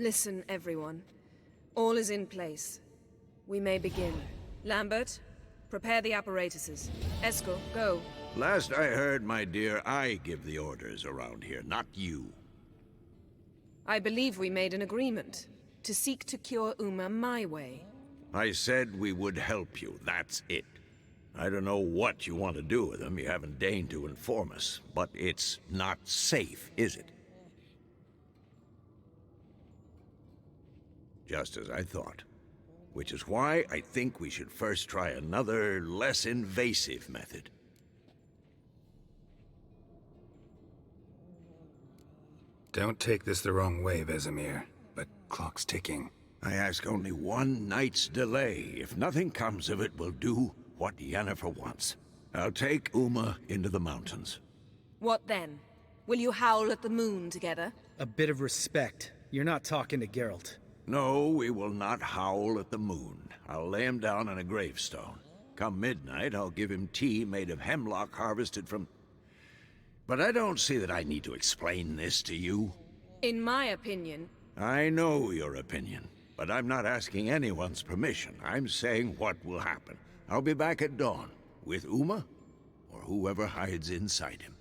Listen, everyone. All is in place. We may begin. Lambert, prepare the apparatuses. Eskel, go. Last I heard, my dear, I give the orders around here, not you. I believe we made an agreement to seek to cure Uma my way. I said we would help you, that's it. I don't know what you want to do with them, you haven't deigned to inform us, but it's not safe, is it? Just as I thought. Which is why I think we should first try another, less invasive method. Don't take this the wrong way, Vesemir, but clock's ticking. I ask only one night's delay. If nothing comes of it, we'll do what Yennefer wants. I'll take Uma into the mountains. What then? Will you howl at the moon together? A bit of respect. You're not talking to Geralt. No, we will not howl at the moon. I'll lay him down on a gravestone. Come midnight, I'll give him tea made of hemlock harvested from... But I don't see that I need to explain this to you. In my opinion... I know your opinion, but I'm not asking anyone's permission. I'm saying what will happen. I'll be back at dawn, with Uma, or whoever hides inside him.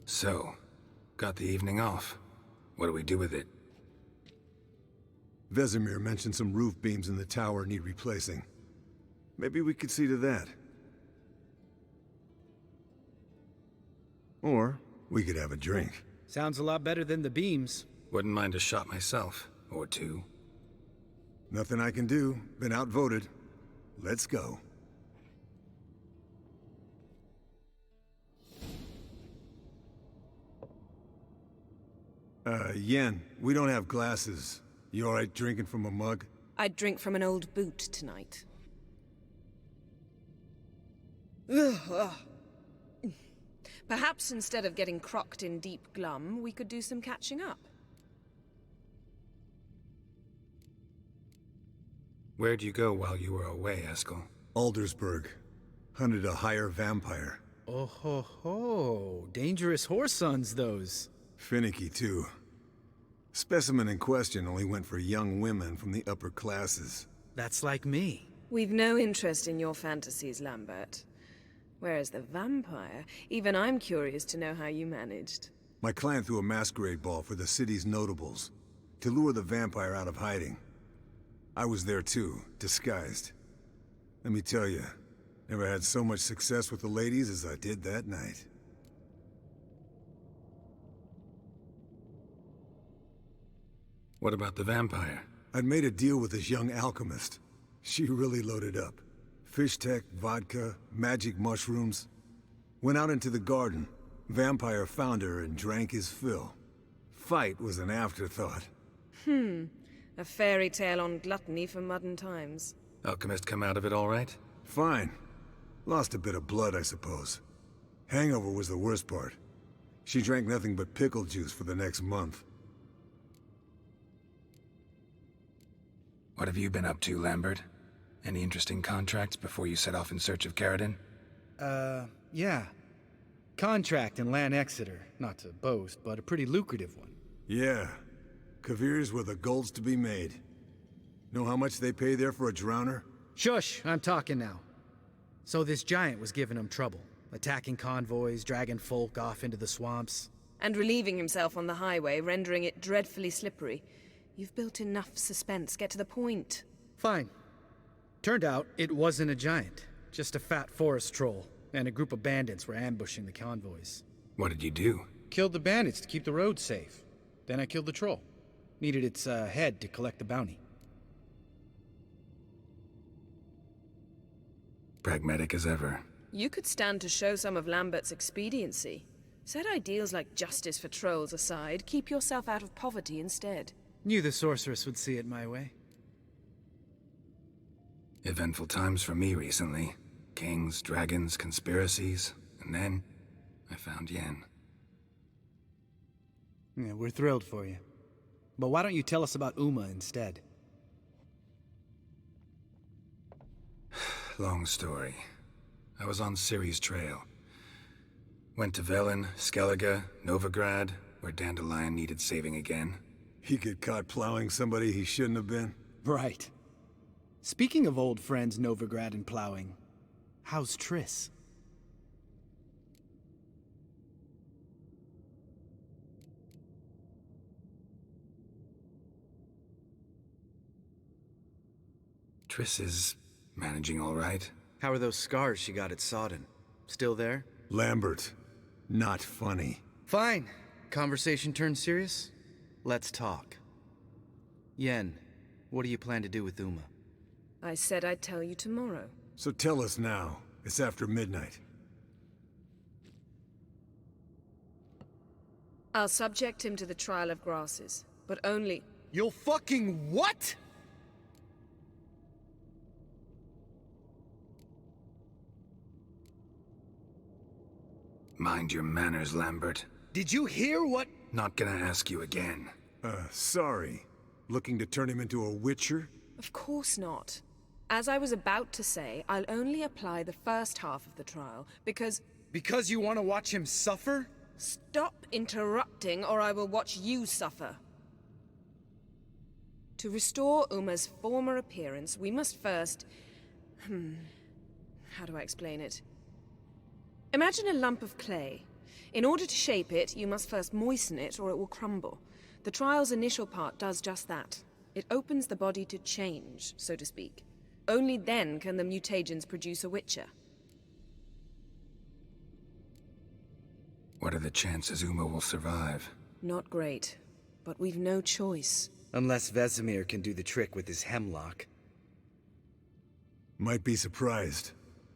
So, got the evening off. What do we do with it? Vesemir mentioned some roof beams in the tower need replacing. Maybe we could see to that. Or we could have a drink. Sounds a lot better than the beams. Wouldn't mind a shot myself, or two. Nothing I can do. Been outvoted. Let's go. Yen, we don't have glasses. You alright drinking from a mug? I'd drink from an old boot tonight. Ugh. Perhaps instead of getting crocked in deep glum, we could do some catching up. Where'd you go while you were away, Eskel? Aldersburg. Hunted a higher vampire. Oh ho ho. Dangerous horse sons, those. Finicky, too. Specimen in question only went for young women from the upper classes. That's like me. We've no interest in your fantasies, Lambert. Whereas the vampire, even I'm curious to know how you managed. My clan threw a masquerade ball for the city's notables, to lure the vampire out of hiding. I was there too, disguised. Let me tell you, never had so much success with the ladies as I did that night. What about the vampire? I'd made a deal with this young alchemist. She really loaded up. Fish tech, vodka, magic mushrooms. Went out into the garden. Vampire found her and drank his fill. Fight was an afterthought. A fairy tale on gluttony for modern times. Alchemist come out of it all right? Fine. Lost a bit of blood, I suppose. Hangover was the worst part. She drank nothing but pickle juice for the next month. What have you been up to, Lambert? Any interesting contracts before you set off in search of Caradon? Yeah. Contract in Lan Exeter. Not to boast, but a pretty lucrative one. Yeah. Kavir's were the gold's to be made. Know how much they pay there for a drowner? Shush, I'm talking now. So this giant was giving him trouble. Attacking convoys, dragging folk off into the swamps. And relieving himself on the highway, rendering it dreadfully slippery. You've built enough suspense. Get to the point. Fine. Turned out it wasn't a giant. Just a fat forest troll. And a group of bandits were ambushing the convoys. What did you do? Killed the bandits to keep the road safe. Then I killed the troll. Needed its head to collect the bounty. Pragmatic as ever. You could stand to show some of Lambert's expediency. Set ideals like justice for trolls aside, keep yourself out of poverty instead. Knew the sorceress would see it my way. Eventful times for me recently. Kings, dragons, conspiracies, and then I found Yen. Yeah, we're thrilled for you. But why don't you tell us about Uma instead? Long story. I was on Ciri's trail. Went to Velen, Skellige, Novigrad, where Dandelion needed saving again. He get caught plowing somebody he shouldn't have been? Right. Speaking of old friends Novigrad and plowing, how's Triss? Triss is managing all right. How are those scars she got at Sodden? Still there? Lambert, not funny. Fine. Conversation turned serious? Let's talk. Yen, what do you plan to do with Uma? I said I'd tell you tomorrow. So tell us now. It's after midnight. I'll subject him to the trial of grasses, but only... You'll fucking what?! Mind your manners, Lambert. Did you hear what? Not gonna ask you again. Sorry. Looking to turn him into a witcher? Of course not. As I was about to say, I'll only apply the first half of the trial, because... Because you want to watch him suffer? Stop interrupting, or I will watch you suffer. To restore Uma's former appearance, we must first... How do I explain it? Imagine a lump of clay. In order to shape it, you must first moisten it, or it will crumble. The trial's initial part does just that. It opens the body to change, so to speak. Only then can the mutagens produce a witcher. What are the chances Uma will survive? Not great, but we've no choice. Unless Vesemir can do the trick with his hemlock. Might be surprised.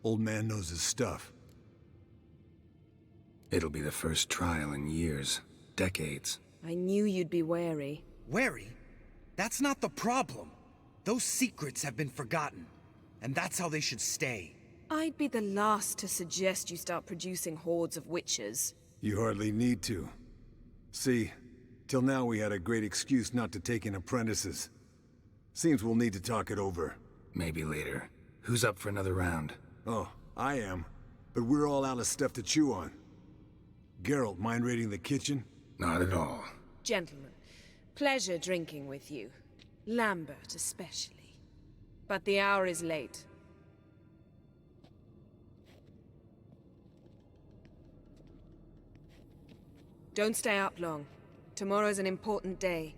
Old man knows his stuff. It'll be the first trial in years. Decades. I knew you'd be wary. Wary? That's not the problem. Those secrets have been forgotten. And that's how they should stay. I'd be the last to suggest you start producing hordes of witches. You hardly need to. See, till now we had a great excuse not to take in apprentices. Seems we'll need to talk it over. Maybe later. Who's up for another round? Oh, I am. But we're all out of stuff to chew on. Geralt, mind raiding the kitchen? Not at all. Gentlemen, pleasure drinking with you. Lambert especially. But the hour is late. Don't stay up long. Tomorrow's an important day.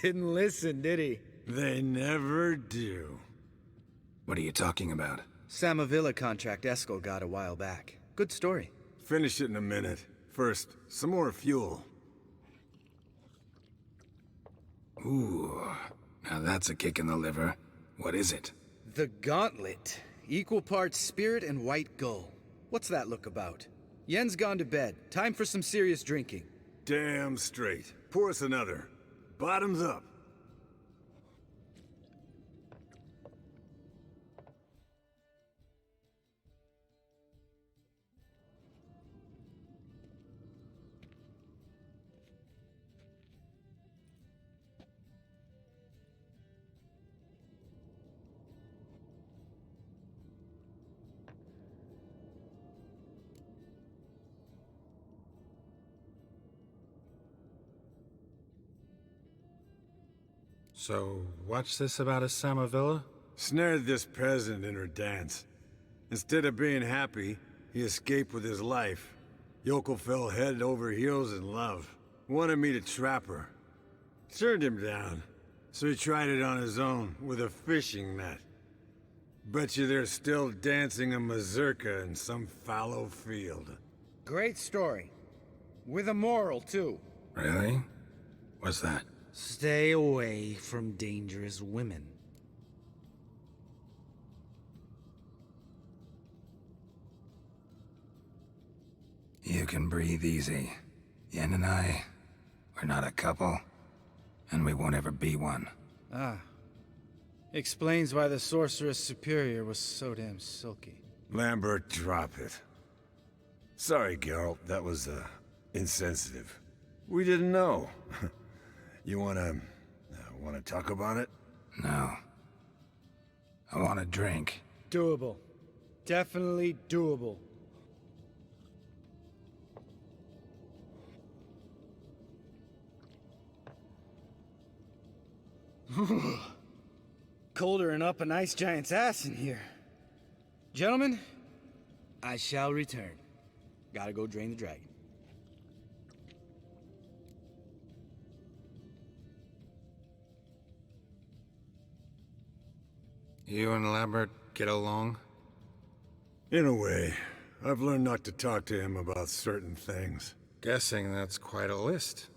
Didn't listen, did he? They never do. What are you talking about? Samavilla contract Eskel got a while back. Good story. Finish it in a minute. First, some more fuel. Ooh, now that's a kick in the liver. What is it? The Gauntlet. Equal parts spirit and white gull. What's that look about? Yen's gone to bed. Time for some serious drinking. Damn straight. Pour us another. Bottoms up. So, what's this about a Samavilla? Snared this peasant in her dance. Instead of being happy, he escaped with his life. Yokel fell head over heels in love. Wanted me to trap her. Turned him down. So he tried it on his own, with a fishing net. Bet you they're still dancing a mazurka in some fallow field. Great story. With a moral, too. Really? What's that? Stay away from dangerous women. You can breathe easy. Yen and I, we're not a couple, and we won't ever be one. Ah. Explains why the Sorceress Superior was so damn silky. Lambert, drop it. Sorry, Geralt, that was, insensitive. We didn't know. You wanna talk about it? No. I want a drink. Doable. Definitely doable. Colder than up an ice giant's ass in here. Gentlemen, I shall return. Gotta go drain the dragon. You and Lambert get along? In a way. I've learned not to talk to him about certain things. Guessing that's quite a list.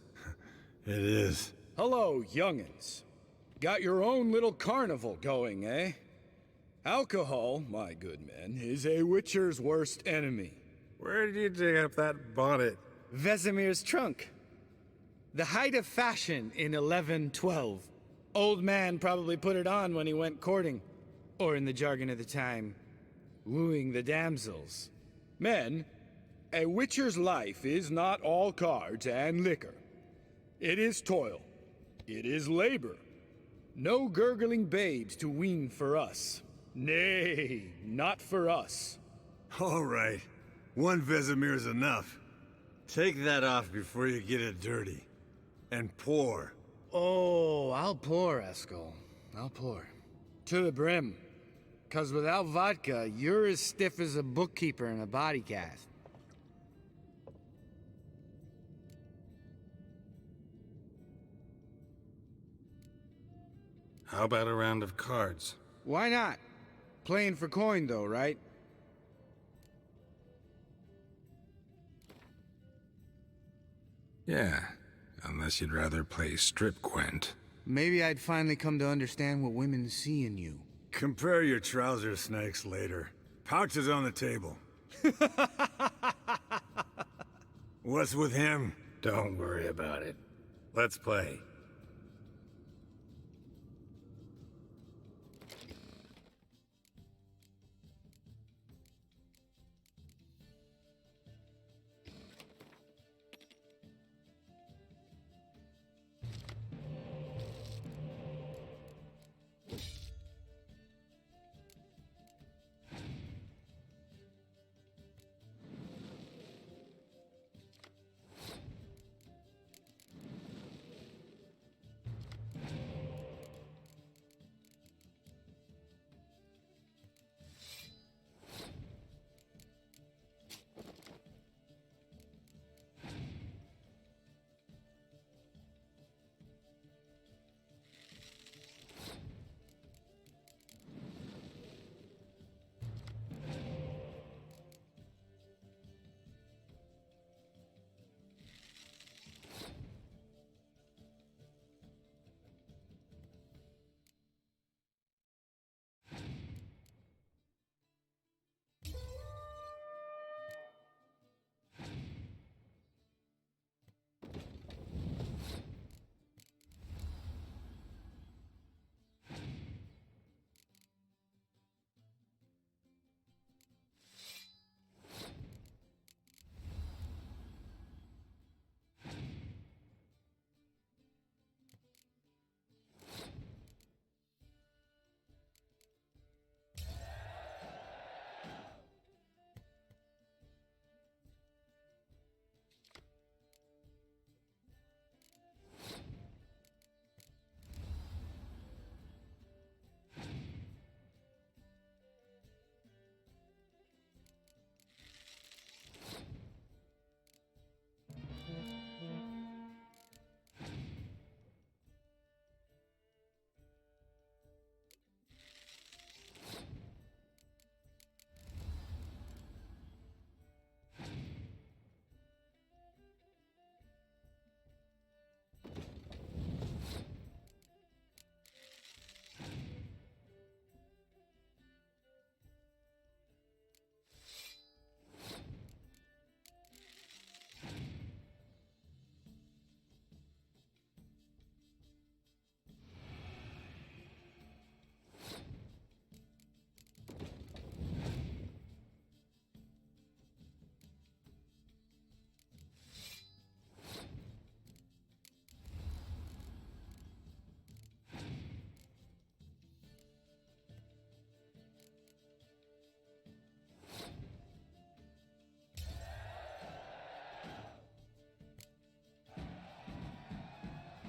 It is. Hello, young'uns. Got your own little carnival going, eh? Alcohol, my good men, is a witcher's worst enemy. Where did you dig up that bonnet? Vesemir's trunk. The height of fashion in 1112. Old man probably put it on when he went courting. Or in the jargon of the time, wooing the damsels. Men, a witcher's life is not all cards and liquor. It is toil. It is labor. No gurgling babes to wean for us. Nay, not for us. All right. One Vesemir's enough. Take that off before you get it dirty. And pour. Oh, I'll pour, Eskel. I'll pour. To the brim. 'Cause without vodka, you're as stiff as a bookkeeper in a body cast. How about a round of cards? Why not? Playing for coin, though, right? Yeah, unless you'd rather play strip Gwent. Maybe I'd finally come to understand what women see in you. Compare your trouser snakes later. Pouch is on the table. What's with him? Don't worry about it. Let's play.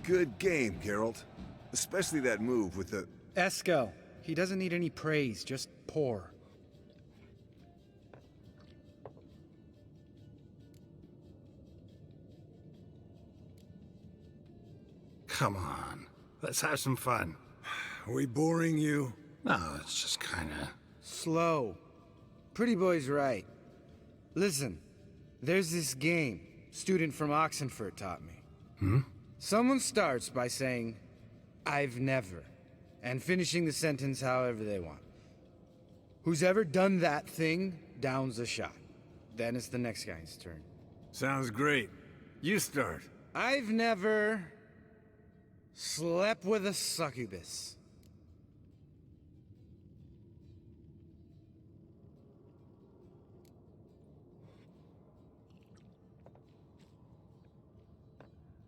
Good game, Geralt. Especially that move with the... Eskel. He doesn't need any praise, just pour. Come on. Let's have some fun. Are we boring you? No, it's just kinda... Slow. Pretty boy's right. Listen, there's this game student from Oxenford taught me. Someone starts by saying, I've never, and finishing the sentence however they want. Who's ever done that thing downs a shot. Then it's the next guy's turn. Sounds great. You start. I've never slept with a succubus.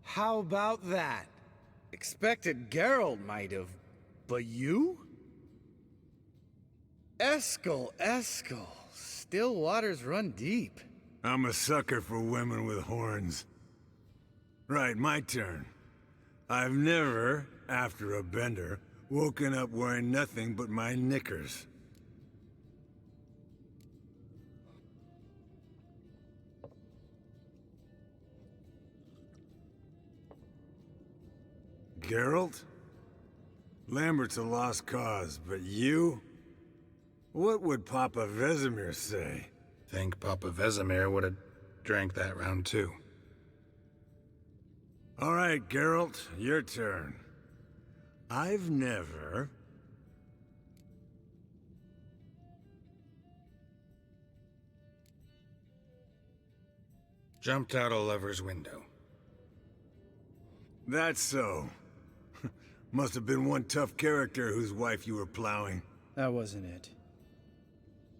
How about that? Expected Geralt might have, but you? Eskel. Still waters run deep. I'm a sucker for women with horns. Right, my turn. I've never, after a bender, woken up wearing nothing but my knickers. Geralt? Lambert's a lost cause, but you? What would Papa Vesemir say? Think Papa Vesemir would have drank that round too. All right, Geralt, your turn. I've never... Jumped out a lover's window. That's so. Must have been one tough character whose wife you were plowing. That wasn't it.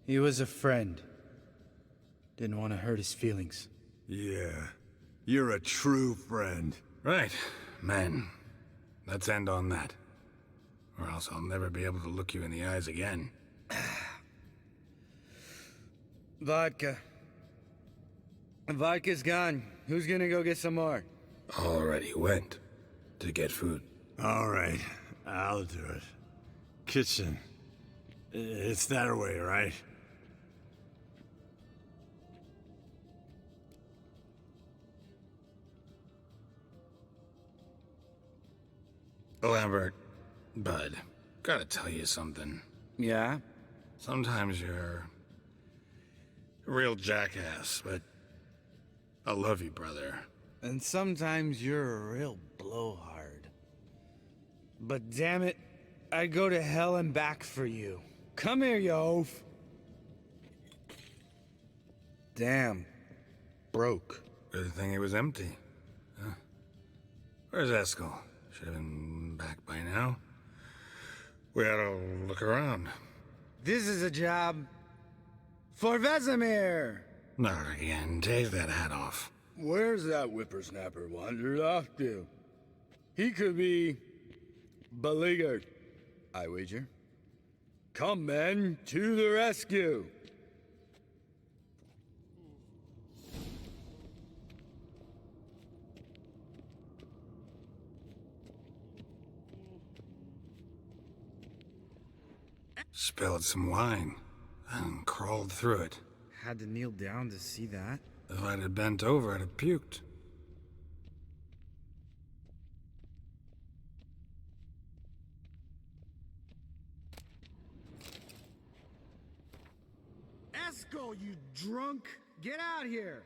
He was a friend. Didn't want to hurt his feelings. Yeah, you're a true friend. Right, men. Let's end on that. Or else I'll never be able to look you in the eyes again. Vodka. Vodka's gone. Who's gonna go get some more? Already went to get food. All right, I'll do it. Kitchen. It's that way, right? Lambert, bud, gotta tell you something. Yeah? Sometimes you're a real jackass, but I love you, brother. And sometimes you're a real blowhard. But damn it, I'd go to hell and back for you. Come here, you oaf. Damn. Broke. Good thing it was empty. Huh? Where's Eskel? Should have been back by now. We ought to look around. This is a job for Vesemir. Not again. Take that hat off. Where's that whippersnapper wandered off to? He could be beleaguered, I wager. Come, men, to the rescue! Spilled some wine and crawled through it. Had to kneel down to see that. If I'd have bent over, I'd have puked. Eskel, you drunk! Get out here!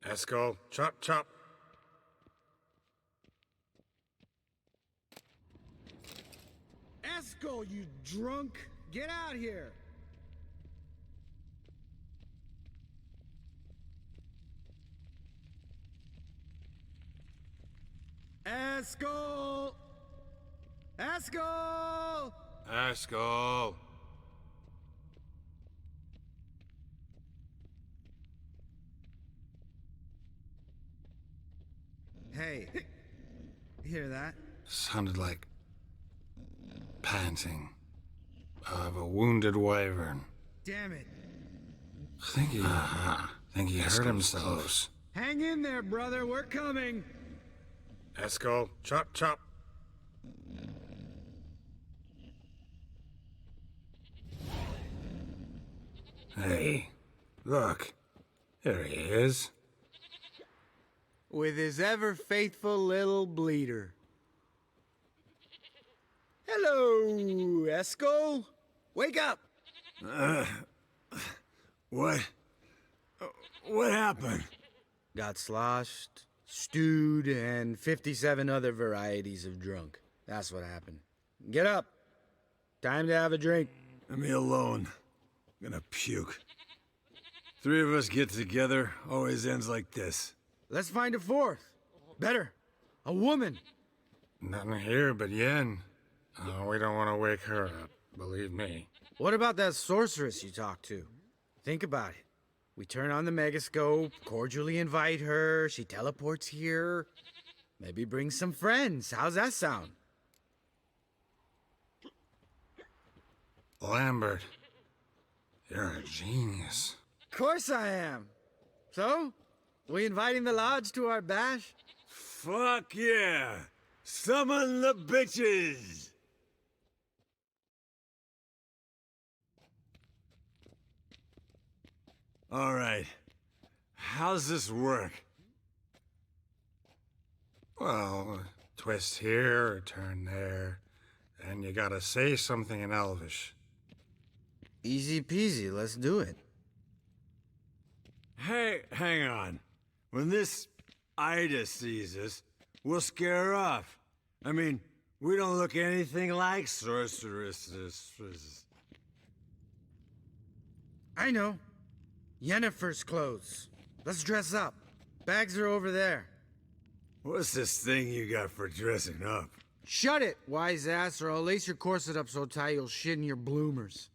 Eskel, chop, chop. Eskel, you drunk! Get out here! Eskel! Eskel! Eskel! Hey, you hear that? Sounded like panting of a wounded wyvern. Damn it. Think Think he hurt himself. Hang in there, brother. We're coming. Eskel, chop chop. Hey, look. There he is. With his ever faithful little bleeder. Hello, Eskel. Wake up. What? What happened? Got sloshed, stewed, and 57 other varieties of drunk. That's what happened. Get up. Time to have a drink. Leave me alone. I'm gonna puke. Three of us get together, always ends like this. Let's find a fourth. Better. A woman. Nothing here but Yen. Oh, we don't want to wake her up, believe me. What about that sorceress you talked to? Think about it. We turn on the megascope, cordially invite her, she teleports here. Maybe bring some friends. How's that sound? Lambert, you're a genius. Of course I am. So, we inviting the lodge to our bash? Fuck yeah! Summon the bitches! All right. How's this work? Well, twist here or turn there, and you gotta say something in Elvish. Easy peasy, let's do it. Hey, hang on. When this Ida sees us, we'll scare her off. I mean, we don't look anything like sorceresses. I know. Yennefer's clothes. Let's dress up. Bags are over there. What's this thing you got for dressing up? Shut it, wise ass, or I'll lace your corset up so tight you'll shit in your bloomers.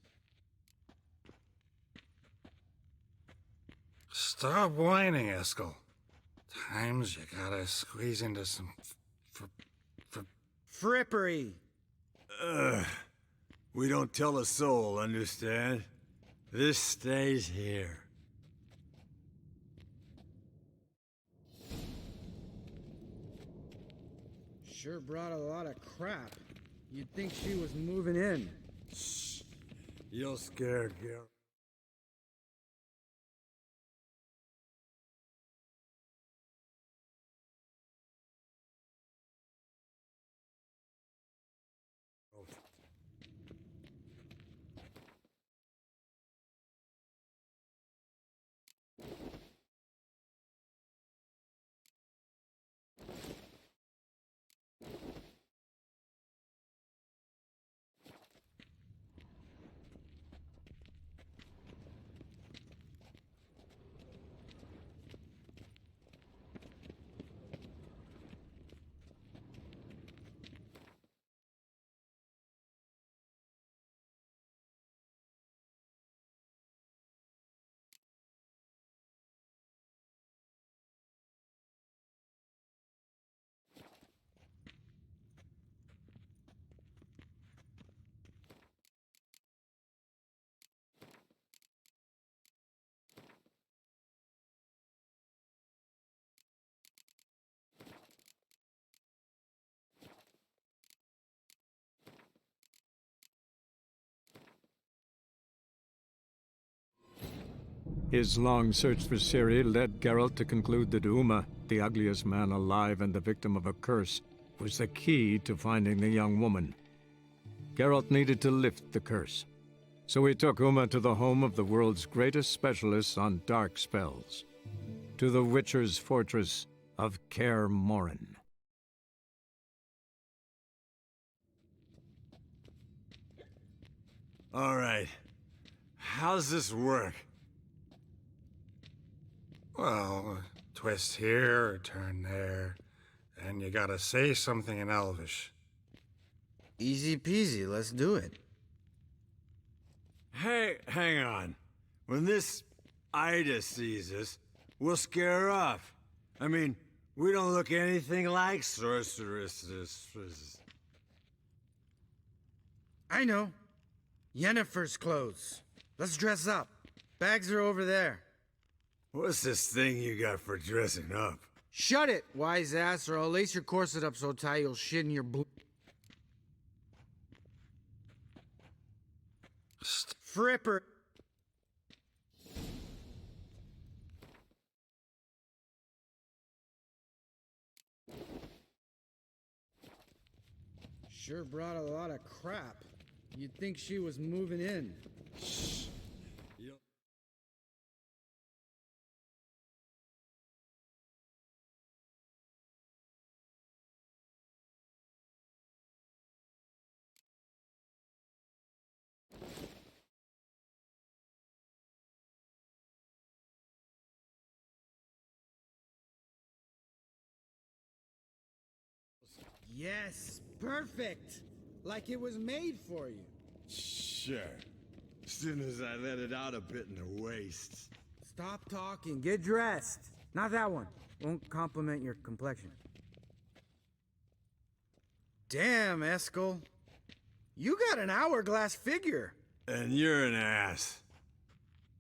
Stop whining, Eskel. Times you gotta squeeze into some Frippery. We don't tell a soul, understand? This stays here. Sure brought a lot of crap. You'd think she was moving in. Shh. You'll scare Gil. His long search for Ciri led Geralt to conclude that Uma, the ugliest man alive and the victim of a curse, was the key to finding the young woman. Geralt needed to lift the curse, so he took Uma to the home of the world's greatest specialists on dark spells, to the Witcher's fortress of Kaer Morhen. All right. How's this work? Well, twist here or turn there, and you gotta say something in Elvish. Easy peasy, let's do it. Hey, hang on. When this Ida sees us, we'll scare her off. I mean, we don't look anything like sorceresses. I know. Yennefer's clothes. Let's dress up. Bags are over there. What's this thing you got for dressing up? Shut it, wise ass, or I'll lace your corset up so tight you'll shit in your Fripper. Sure brought a lot of crap. You'd think she was moving in. Yes, perfect. Like it was made for you. Sure. Soon as I let it out a bit in the waist. Stop talking. Get dressed. Not that one. Won't compliment your complexion. Damn, Eskel. You got an hourglass figure. And you're an ass.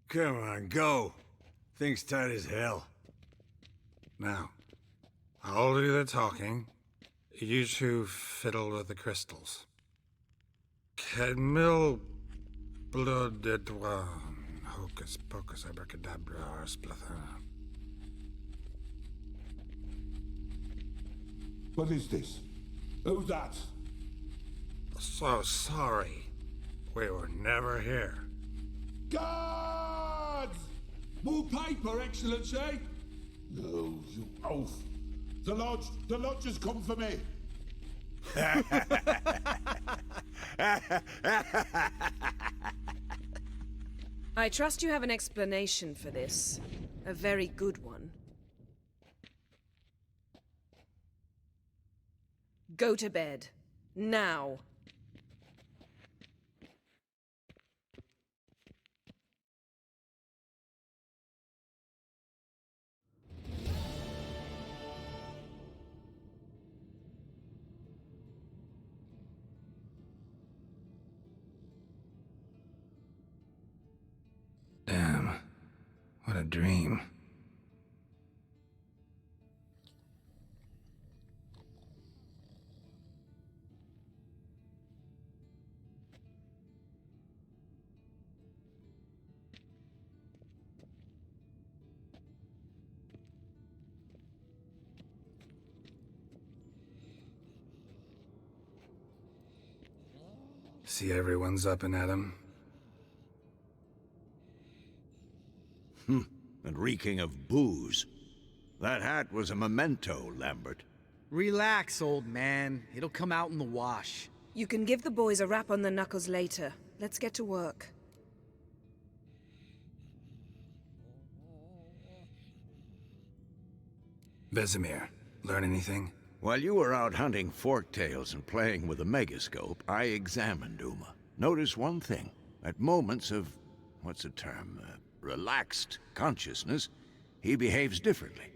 Come on, go. Thing's tight as hell. Now, I'll do the talking. You two fiddle with the crystals. Cadmil blood de toi. Hocus pocus abracadabra splatha. What is this? Who's that? So sorry. We were never here. Guards! More paper, Excellency! No, you oaf. The lodge has come for me. I trust you have an explanation for this. A very good one. Go to bed. Now. Damn. What a dream. See everyone's up and at 'em. And reeking of booze. That hat was a memento, Lambert. Relax, old man. It'll come out in the wash. You can give the boys a rap on the knuckles later. Let's get to work. Vesemir, learn anything? While you were out hunting forktails and playing with a megascope, I examined Uma. Notice one thing. At moments of, what's the term, relaxed consciousness, he behaves differently.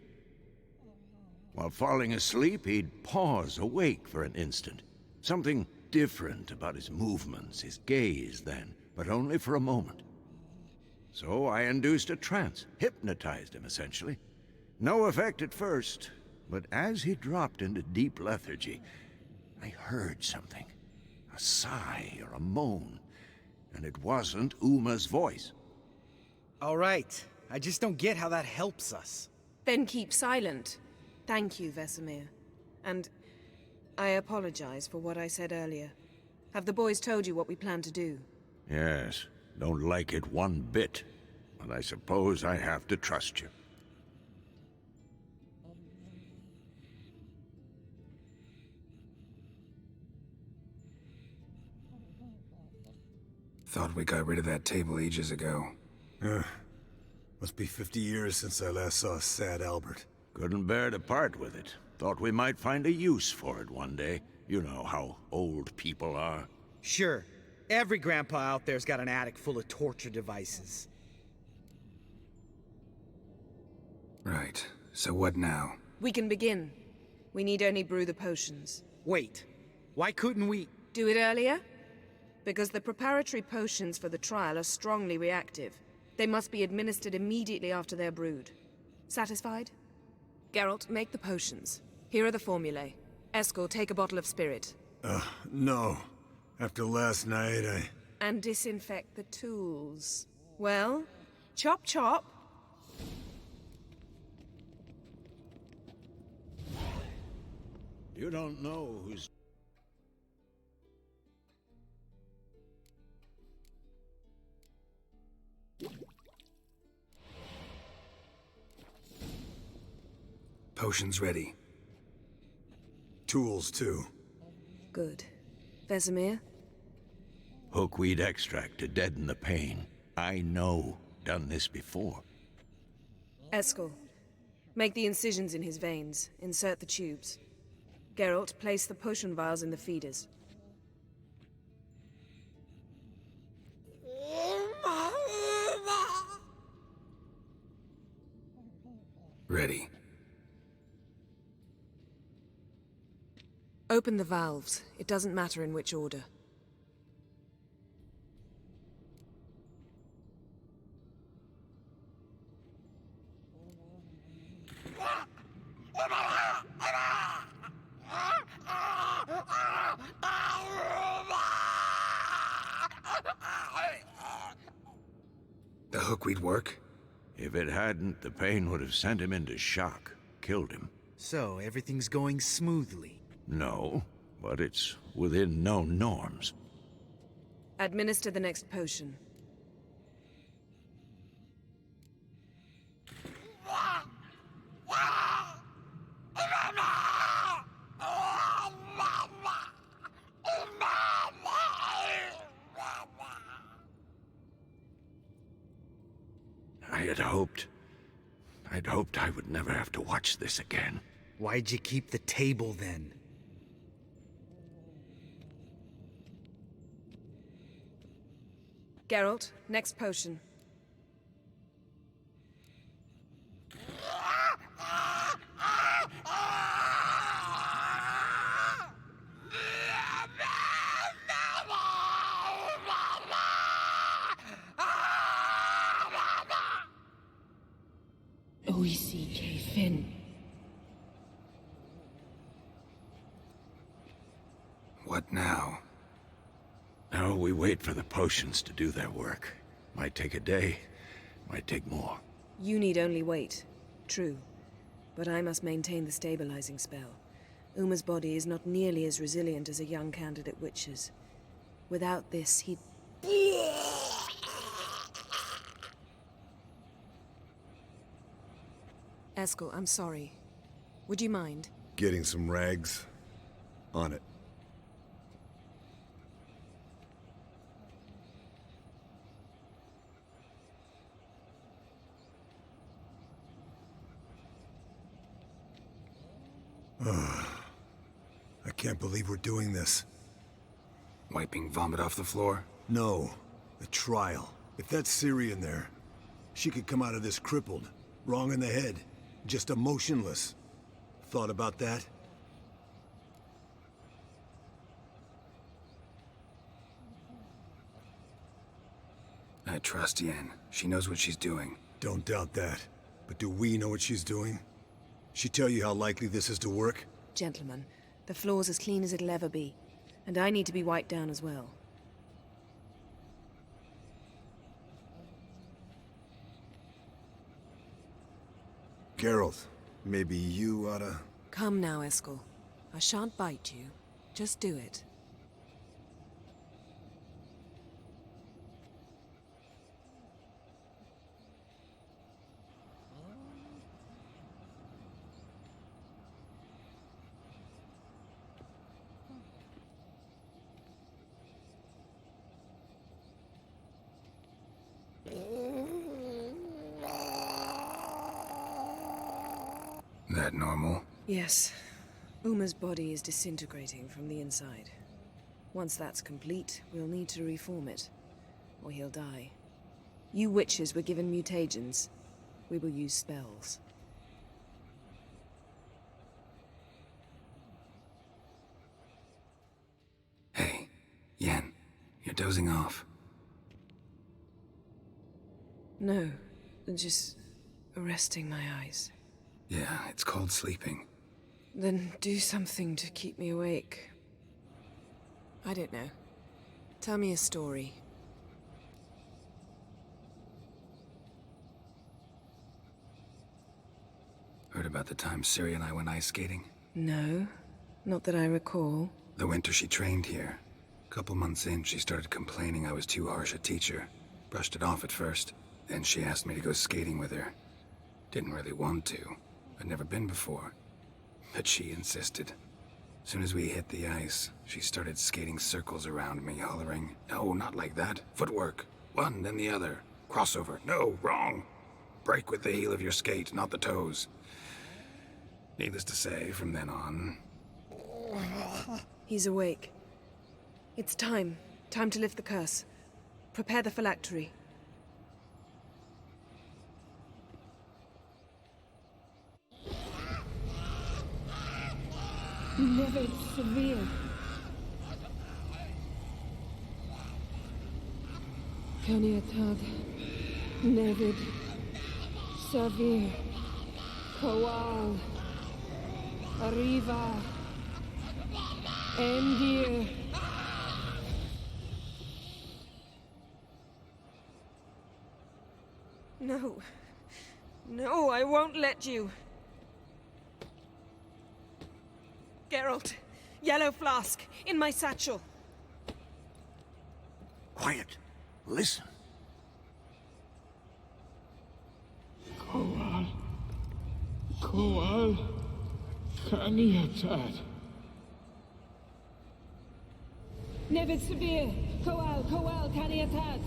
While falling asleep, he'd pause awake for an instant. Something different about his movements, his gaze then, but only for a moment. So I induced a trance, hypnotized him essentially. No effect at first, but as he dropped into deep lethargy, I heard something. A sigh or a moan, and it wasn't Uma's voice. All right. I just don't get how that helps us. Then keep silent. Thank you, Vesemir. And I apologize for what I said earlier. Have the boys told you what we plan to do? Yes, don't like it one bit, but I suppose I have to trust you. Thought we got rid of that table ages ago. Must be 50 years since I last saw sad Albert. Couldn't bear to part with it. Thought we might find a use for it one day. You know how old people are. Sure. Every grandpa out there's got an attic full of torture devices. Right. So what now? We can begin. We need only brew the potions. Wait. Why couldn't we... Do it earlier? Because the preparatory potions for the trial are strongly reactive. They must be administered immediately after they're brewed. Satisfied? Geralt, make the potions. Here are the formulae. Eskel, take a bottle of spirit. No. After last night, And disinfect the tools. Well, chop chop. You don't know who's... Potions ready. Tools, too. Good. Vesemir? Hookweed extract to deaden the pain. I know. Done this before. Eskel, make the incisions in his veins. Insert the tubes. Geralt, place the potion vials in the feeders. Ready. Open the valves. It doesn't matter in which order. The hookweed work? If it hadn't, the pain would have sent him into shock. Killed him. So, everything's going smoothly. No, but it's within known norms. Administer the next potion. I'd hoped I would never have to watch this again. Why'd you keep the table then? Geralt, next potion. O-E-C-K, Finn. What now? Now we wait for the potions to do their work. Might take a day, might take more. You need only wait. True. But I must maintain the stabilizing spell. Uma's body is not nearly as resilient as a young candidate witch's. Without this, he'd... Eskel, I'm sorry. Would you mind? Getting some rags. On it. I can't believe we're doing this. Wiping vomit off the floor? No. The trial. If that's Ciri in there, she could come out of this crippled, wrong in the head, just emotionless. Thought about that? I trust Yen. She knows what she's doing. Don't doubt that. But do we know what she's doing? She tell you how likely this is to work? Gentlemen, the floor's as clean as it'll ever be. And I need to be wiped down as well. Geralt, maybe you oughta... Come now, Eskel. I shan't bite you. Just do it. That normal? Yes. Uma's body is disintegrating from the inside. Once that's complete, we'll need to reform it, or he'll die. You witches were given mutagens. We will use spells. Hey, Yen, you're dozing off. No, just resting my eyes. Yeah, it's called sleeping. Then do something to keep me awake. I don't know. Tell me a story. Heard about the time Ciri and I went ice skating? No, not that I recall. The winter she trained here. Couple months in, she started complaining I was too harsh a teacher. Brushed it off at first. Then she asked me to go skating with her. Didn't really want to. I'd never been before. But she insisted. Soon as we hit the ice, she started skating circles around me, hollering, "No, not like that. Footwork. One, then the other. Crossover. No, wrong. Break with the heel of your skate, not the toes." Needless to say, from then on... He's awake. It's time. Time to lift the curse. Prepare the phylactery. Never severe. Caniatad. Nevid. Severe. Coal. Arriva. Endir. No. No, I won't let you. Geralt, yellow flask, in my satchel. Quiet. Listen. Coal. Coal. Caniatad. Nevid severe. Coal. Caniatad.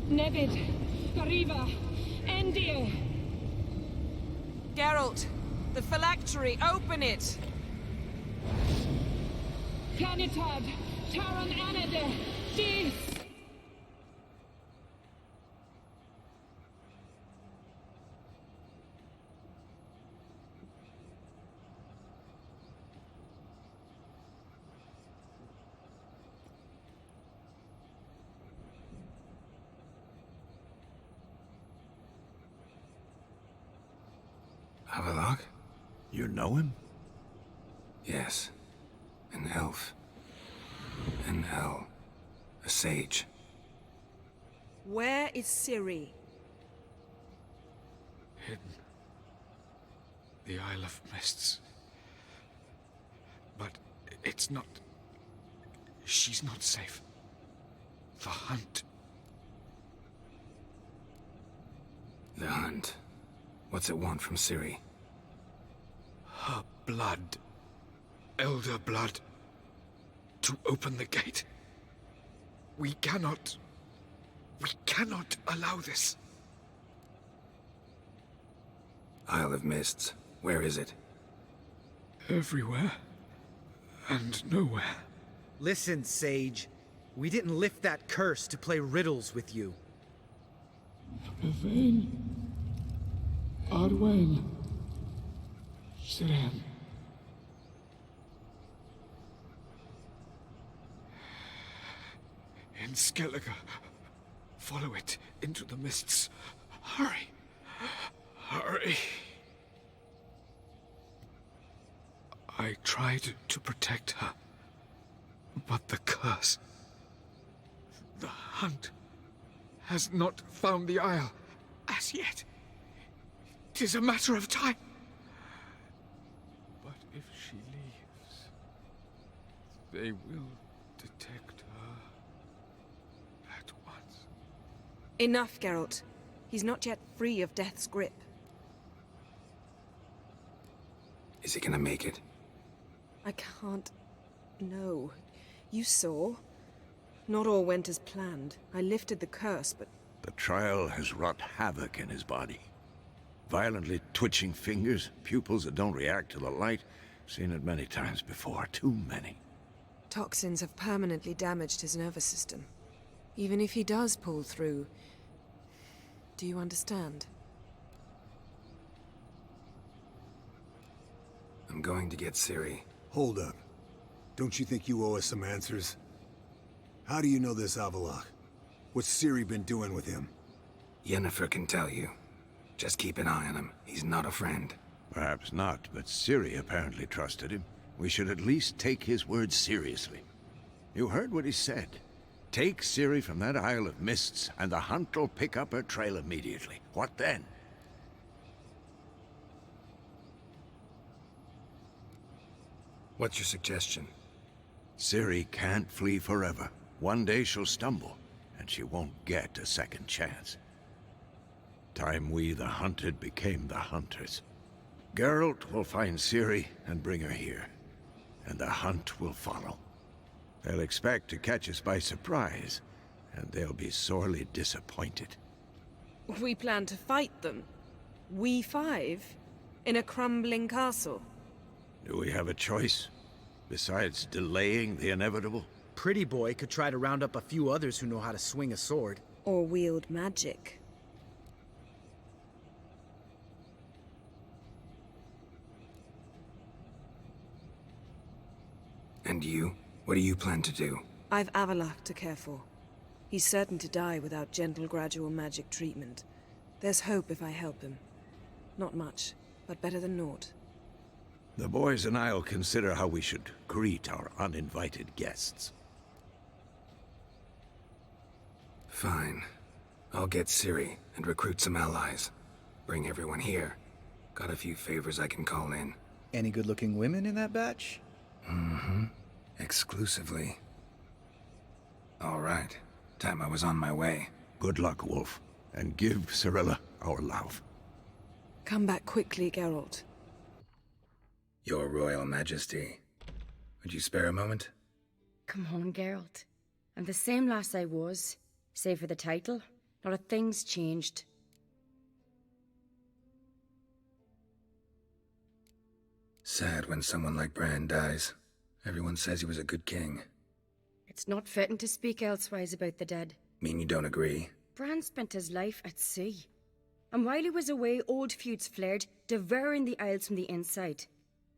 Nevid. Arriva. Endir. Geralt, the phylactery, open it! Canitad. Taran Anade. Dis. Havelock? You know him? Yes. An elf. An El. A sage. Where is Ciri? Hidden. The Isle of Mists. But it's not... She's not safe. The hunt. The hunt. What's it want from Ciri? Her blood. Elder blood. To open the gate. We cannot allow this. Isle of Mists. Where is it? Everywhere. And nowhere. Listen, Sage. We didn't lift that curse to play riddles with you. Yvain. Arwen. Siren. In Skellige. Follow it into the mists. Hurry. Hurry. I tried to protect her. But the curse... The hunt has not found the Isle as yet. 'Tis a matter of time. But if she leaves, they will detect her at once. Enough, Geralt. He's not yet free of death's grip. Is he gonna make it? I can't... No. You saw. Not all went as planned. I lifted the curse, but... The trial has wrought havoc in his body. Violently twitching fingers, pupils that don't react to the light. Seen it many times before, too many. Toxins have permanently damaged his nervous system. Even if he does pull through... Do you understand? I'm going to get Ciri. Hold up. Don't you think you owe us some answers? How do you know this Avalok? What's Ciri been doing with him? Yennefer can tell you. Just keep an eye on him. He's not a friend. Perhaps not, but Ciri apparently trusted him. We should at least take his words seriously. You heard what he said. Take Ciri from that Isle of Mists, and the hunt will pick up her trail immediately. What then? What's your suggestion? Ciri can't flee forever. One day she'll stumble, and she won't get a second chance. Time we, the hunted, became the hunters. Geralt will find Ciri and bring her here, and the hunt will follow. They'll expect to catch us by surprise, and they'll be sorely disappointed. We plan to fight them. We five? In a crumbling castle? Do we have a choice? Besides delaying the inevitable? Pretty Boy could try to round up a few others who know how to swing a sword. Or wield magic. And you? What do you plan to do? I've Avalok to care for. He's certain to die without gentle, gradual magic treatment. There's hope if I help him. Not much, but better than naught. The boys and I'll consider how we should greet our uninvited guests. Fine. I'll get Ciri and recruit some allies. Bring everyone here. Got a few favors I can call in. Any good-looking women in that batch? Mm-hmm. Exclusively. All right. Time I was on my way. Good luck, Wolf. And give Cirilla our love. Come back quickly, Geralt. Your Royal Majesty. Would you spare a moment? Come on, Geralt. I'm the same lass I was, save for the title. Not a thing's changed. Sad when someone like Bran dies. Everyone says he was a good king. It's not fitting to speak elsewise about the dead. Mean you don't agree? Bran spent his life at sea. And while he was away, old feuds flared, devouring the Isles from the inside.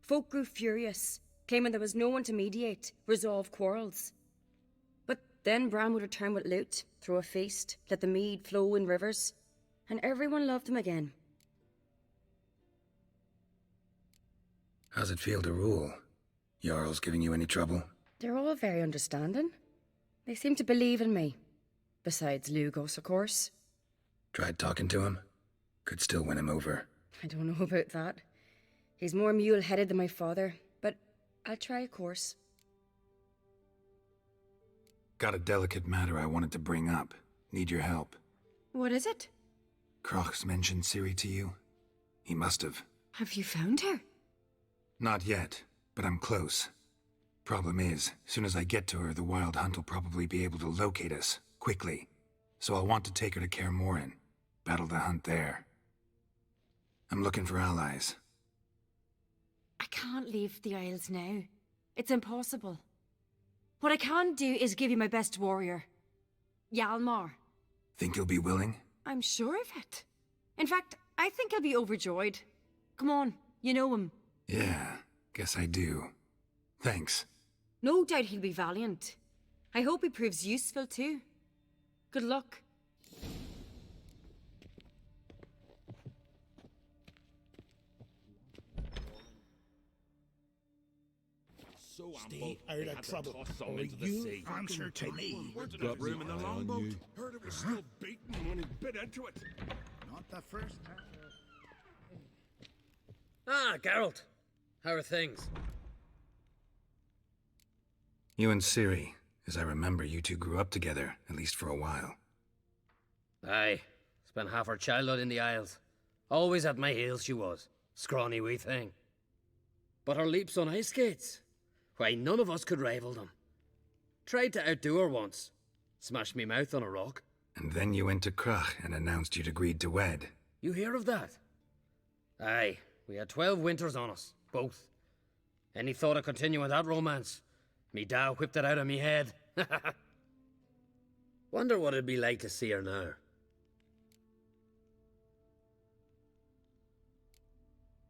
Folk grew furious, claiming there was no one to mediate, resolve quarrels. But then Bran would return with loot, throw a feast, let the mead flow in rivers, and everyone loved him again. How's it feel to rule? Jarl's giving you any trouble? They're all very understanding. They seem to believe in me. Besides Lugos, of course. Tried talking to him? Could still win him over. I don't know about that. He's more mule-headed than my father, but I'll try, of course. Got a delicate matter I wanted to bring up. Need your help. What is it? Crach's mentioned Ciri to you? He must have. Have you found her? Not yet, but I'm close. Problem is, soon as I get to her, the Wild Hunt will probably be able to locate us, quickly. So I'll want to take her to Kaer Morhen. Battle the hunt there. I'm looking for allies. I can't leave the Isles now. It's impossible. What I can do is give you my best warrior. Hjalmar. Think you'll be willing? I'm sure of it. In fact, I think he'll be overjoyed. Come on, you know him. Yeah, guess I do. Thanks. No doubt he'll be valiant. I hope he proves useful too. Good luck. Stay out of trouble, or you answer to me. Got room in the longboat? Heard it was still beating when he bit into it. Not the first time. Ah, Geralt. How are things? You and Ciri. As I remember, you two grew up together, at least for a while. Aye. Spent half her childhood in the Isles. Always at my heels she was. Scrawny wee thing. But her leaps on ice skates? Why, none of us could rival them. Tried to outdo her once. Smashed me mouth on a rock. And then you went to Crach and announced you'd agreed to wed. You hear of that? Aye. We had 12 winters on us. Both. Any thought of continuing that romance? Me da whipped it out of me head. Wonder what it'd be like to see her now.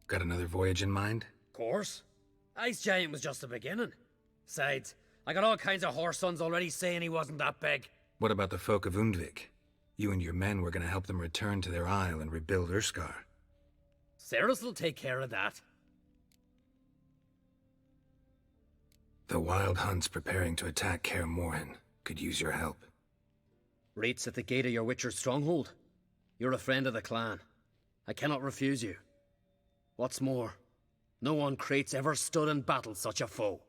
Got another voyage in mind? Course. Ice Giant was just the beginning. Besides, I got all kinds of horse sons already saying he wasn't that big. What about the folk of Undvik? You and your men were gonna help them return to their isle and rebuild Urskar. Ceres will take care of that. The Wild Hunt's preparing to attack Kaer Morhen. Could use your help. Rates at the gate of your Witcher's stronghold. You're a friend of the clan. I cannot refuse you. What's more, no one Krait's ever stood and battled such a foe.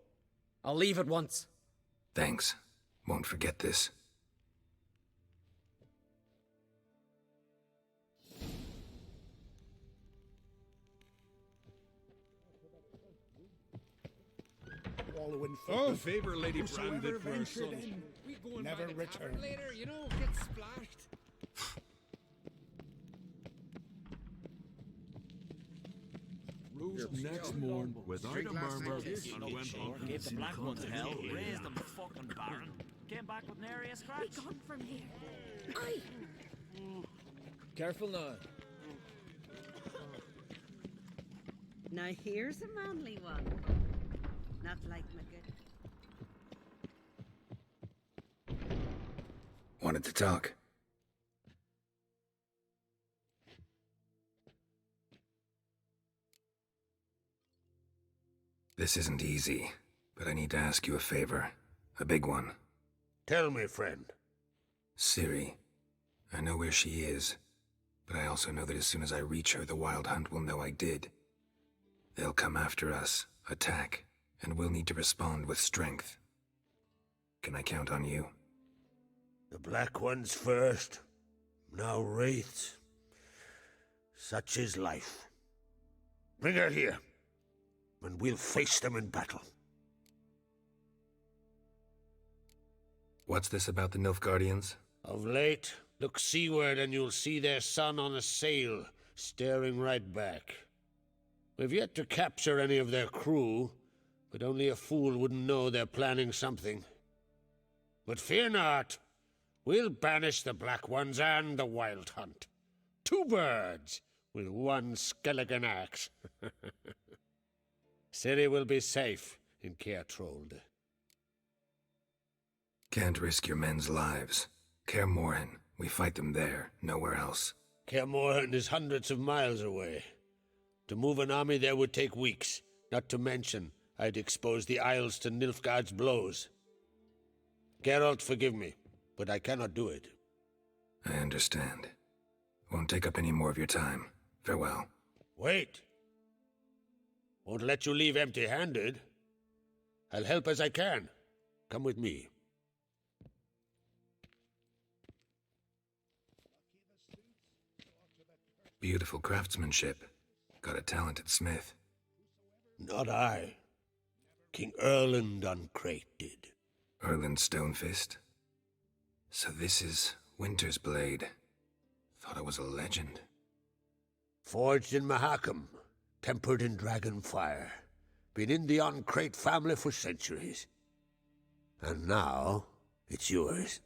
I'll leave at once. Thanks. Won't forget this. Oh, favor, Lady Branded for our sons. Never return. Later, you know, get splashed. Rose next morn, without a murmur, and went on. Gave the black ones hell, raised them fucking baron. Came back with nary a scratch. Be gone from here. Aye. Careful now. Now here's a manly one. Not like my good. Wanted to talk. This isn't easy, but I need to ask you a favor. A big one. Tell me, friend. Ciri. I know where she is, but I also know that as soon as I reach her, the Wild Hunt will know I did. They'll come after us, attack, and we'll need to respond with strength. Can I count on you? The Black Ones first, now Wraiths. Such is life. Bring her here, and we'll face them in battle. What's this about the Nilfgaardians? Of late, look seaward and you'll see their sun on a sail, staring right back. We've yet to capture any of their crew, but only a fool wouldn't know they're planning something. But fear not, we'll banish the Black Ones and the Wild Hunt. 2 birds with 1 skeleton axe. Ciri will be safe in Kaer Trolde. Can't risk your men's lives. Kaer Morhen, we fight them there, nowhere else. Kaer Morhen is hundreds of miles away. To move an army there would take weeks, not to mention I'd expose the Isles to Nilfgaard's blows. Geralt, forgive me, but I cannot do it. I understand. Won't take up any more of your time. Farewell. Wait. Won't let you leave empty-handed. I'll help as I can. Come with me. Beautiful craftsmanship. Got a talented smith. Not I. King Erland on Crate did. Erland Stonefist? So this is Winter's Blade. Thought it was a legend. Forged in Mahakam, tempered in dragon fire. Been in the Crate family for centuries. And now, it's yours.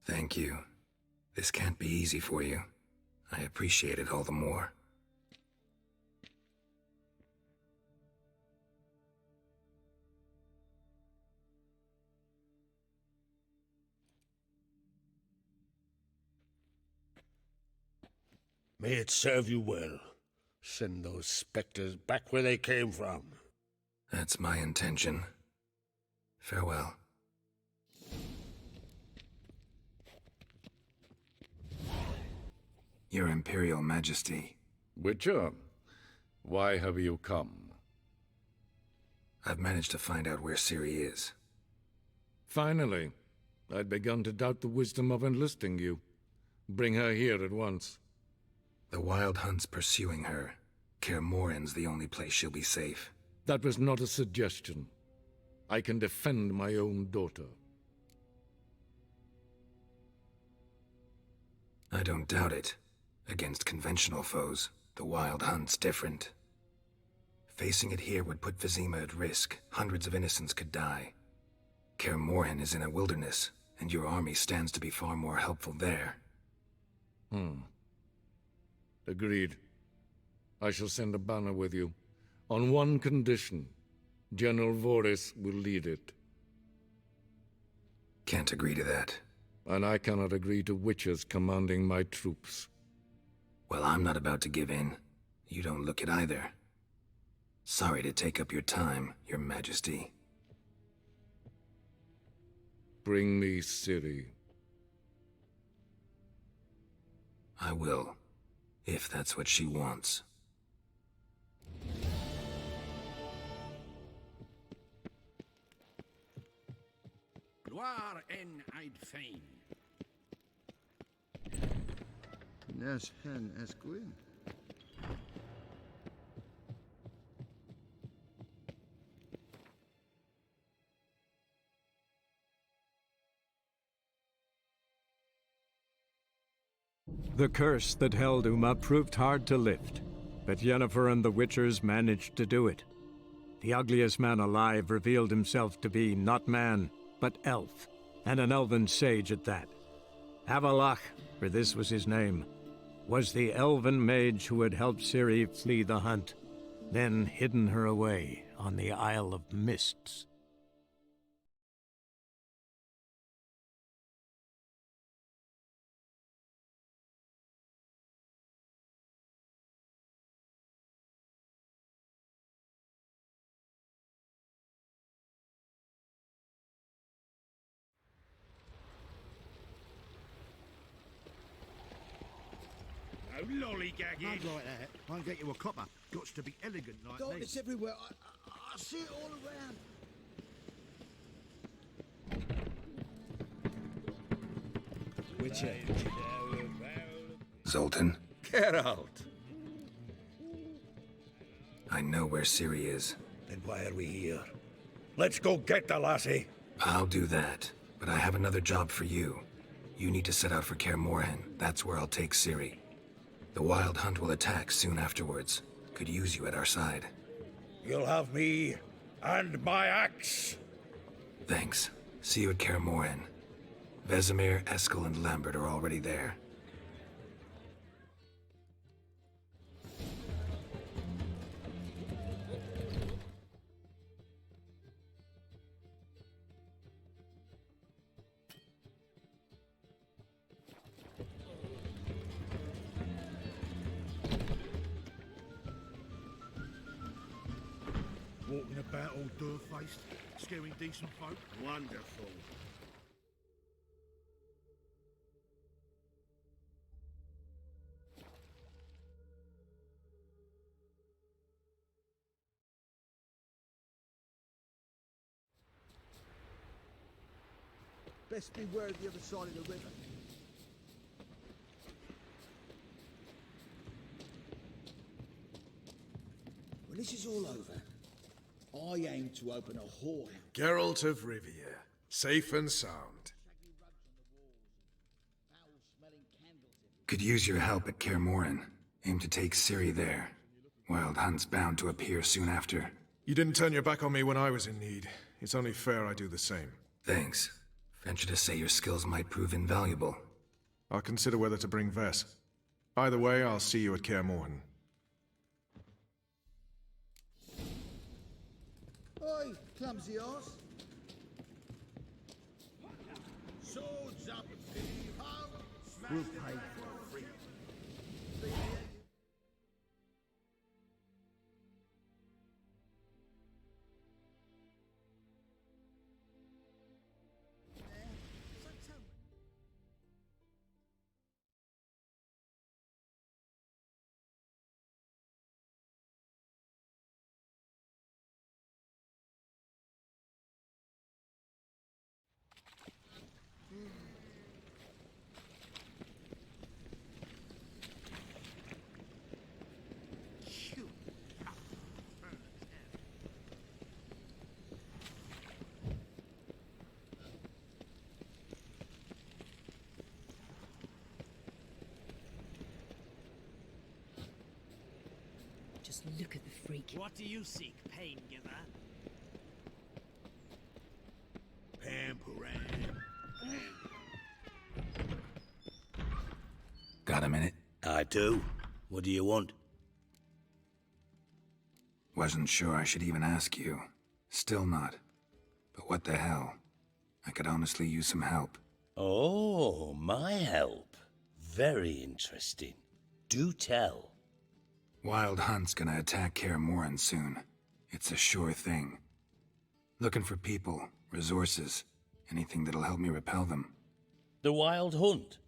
Thank you. This can't be easy for you. I appreciate it all the more. May it serve you well. Send those specters back where they came from. That's my intention. Farewell. Your Imperial Majesty. Witcher, why have you come? I've managed to find out where Ciri is. Finally. I'd begun to doubt the wisdom of enlisting you. Bring her here at once. The Wild Hunt's pursuing her. Kaer Morhen's the only place she'll be safe. That was not a suggestion. I can defend my own daughter. I don't doubt it. Against conventional foes, the Wild Hunt's different. Facing it here would put Vizima at risk. Hundreds of innocents could die. Kaer Morhen is in a wilderness, and your army stands to be far more helpful there. Agreed. I shall send a banner with you, on one condition. General Voris will lead it. Can't agree to that. And I cannot agree to witches commanding my troops. Well, I'm not about to give in. You don't look it either. Sorry to take up your time, Your Majesty. Bring me Ciri. I will, if that's what she wants. Gloire en Eid Fein. Nes hen esquin. The curse that held Uma proved hard to lift, but Yennefer and the Witchers managed to do it. The ugliest man alive revealed himself to be not man, but elf, and an elven sage at that. Avalach, for this was his name, was the elven mage who had helped Ciri flee the hunt, then hidden her away on the Isle of Mists. Lollygagging. Not like that. Won't get you a copper. Got to be elegant like Darkness everywhere. I see it all around. Witcher. Zoltan, Get out. I know where Ciri is. Then why are we here? Let's go get the lassie. I'll do that, but I have another job for you. You need to set out for Kaer Morhen. That's where I'll take Ciri. The Wild Hunt will attack soon afterwards. Could use you at our side. You'll have me and my axe. Thanks. See you at Kaer Morhen. Vesemir, Eskel, and Lambert are already there. Walking about all door-faced, scaring decent folk. Wonderful. Best beware of the other side of the river. When this is all over, I aim to open a whorehouse. Geralt of Rivia, safe and sound. Could use your help at Kaer Morhen. Aim to take Ciri there. Wild Hunt's bound to appear soon after. You didn't turn your back on me when I was in need. It's only fair I do the same. Thanks. Venture to say your skills might prove invaluable. I'll consider whether to bring Vess. Either way, I'll see you at Kaer Morhen. Oi, clumsy arse. Swords up, heave-ho! We'll pay for free. Just look at the freak. What do you seek, pain giver? Got a minute? I do. What do you want? Wasn't sure I should even ask you. Still not. But what the hell? I could honestly use some help. Oh, my help. Very interesting. Do tell. Wild Hunt's gonna attack Kaer Morhen soon. It's a sure thing. Looking for people, resources, anything that'll help me repel them. The Wild Hunt?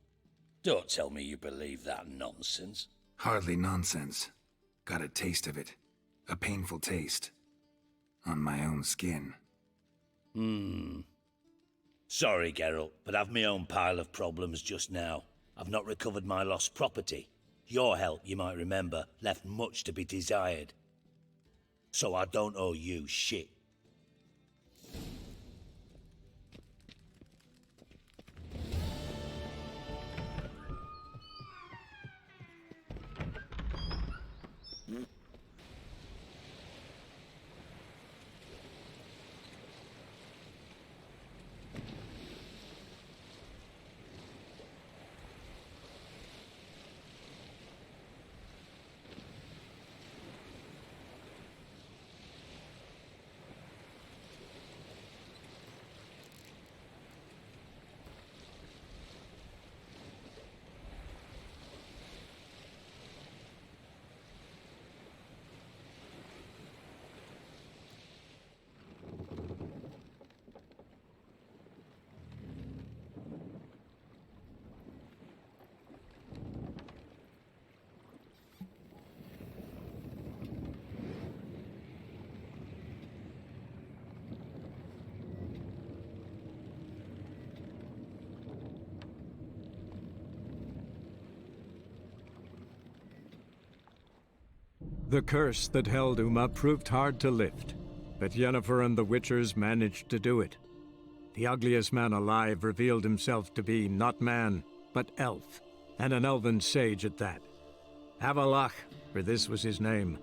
Don't tell me you believe that nonsense. Hardly nonsense. Got a taste of it. A painful taste. On my own skin. Sorry, Geralt, but I've my own pile of problems just now. I've not recovered my lost property. Your help, you might remember, left much to be desired. So I don't owe you shit. The curse that held Uma proved hard to lift, but Yennefer and the Witchers managed to do it. The ugliest man alive revealed himself to be not man, but elf, and an elven sage at that. Avalach, for this was his name,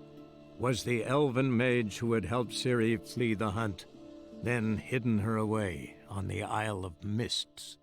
was the elven mage who had helped Ciri flee the hunt, then hidden her away on the Isle of Mists.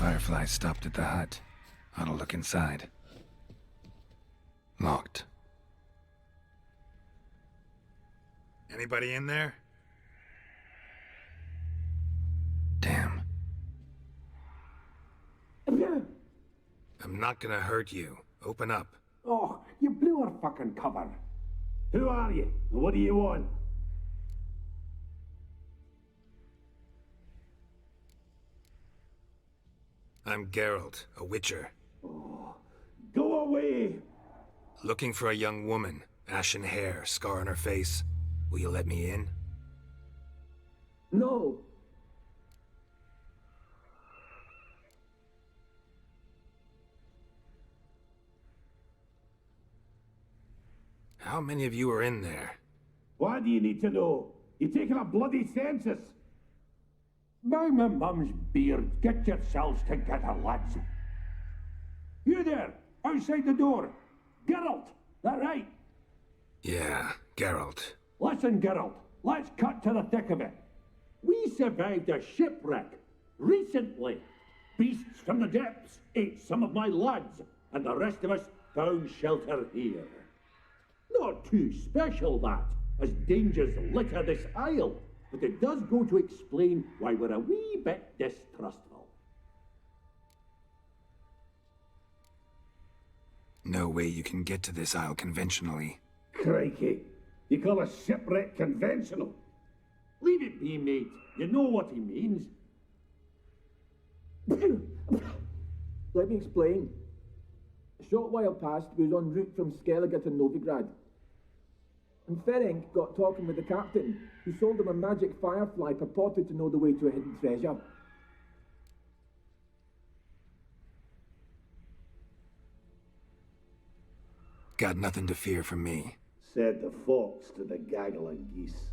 Firefly stopped at the hut. Ought to look inside. Locked. Anybody in there? Damn. I'm not gonna hurt you. Open up. Oh, you blew our fucking cover. Who are you? And what do you want? I'm Geralt, a witcher. Oh, go away! Looking for a young woman. Ashen hair, scar on her face. Will you let me in? No! How many of you are in there? Why do you need to know? You're taking a bloody census! By my mum's beard, get yourselves together, lads. You there, outside the door. Geralt, that right? Yeah, Geralt. Listen, Geralt, let's cut to the thick of it. We survived a shipwreck recently. Beasts from the depths ate some of my lads, and the rest of us found shelter here. Not too special, that, as dangers litter this isle, but it does go to explain why we're a wee bit distrustful. No way you can get to this isle conventionally. Crikey, you call a shipwreck conventional? Leave it be, mate. You know what he means. Let me explain. A short while past, we was en route from Skellige to Novigrad. And Ferenc got talking with the captain, who sold him a magic firefly purported to know the way to a hidden treasure. Got nothing to fear from me. Said the fox to the gaggle of geese.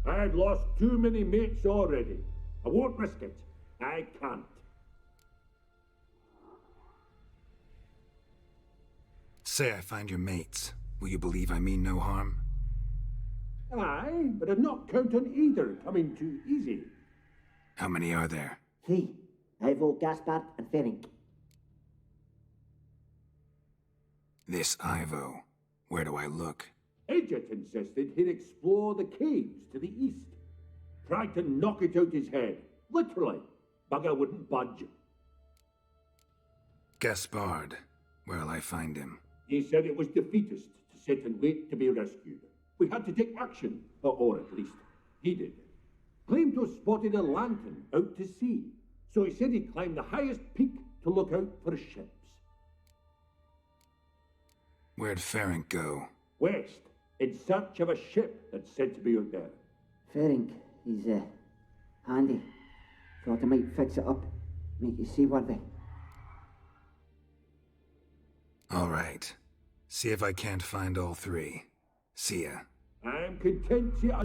I've lost too many mates already. I won't risk it. I can't. Say I find your mates. Will you believe I mean no harm? Aye, but I'd not count on either coming too easy. How many are there? 3. Ivo, Gaspard, and Ferenc. This Ivo. Where do I look? Agent insisted he'd explore the caves to the east. Tried to knock it out his head. Literally. Bugger wouldn't budge. Gaspard. Where'll I find him? He said it was defeatist to sit and wait to be rescued. We had to take action, or at least he did. Claimed to have spotted a lantern out to sea, so he said he'd climb the highest peak to look out for ships. Where'd Ferenc go? West, in search of a ship that's said to be out there. Ferenc, he's handy. Thought I might fix it up, make you seaworthy. All right. See if I can't find all 3. See ya. I'm content to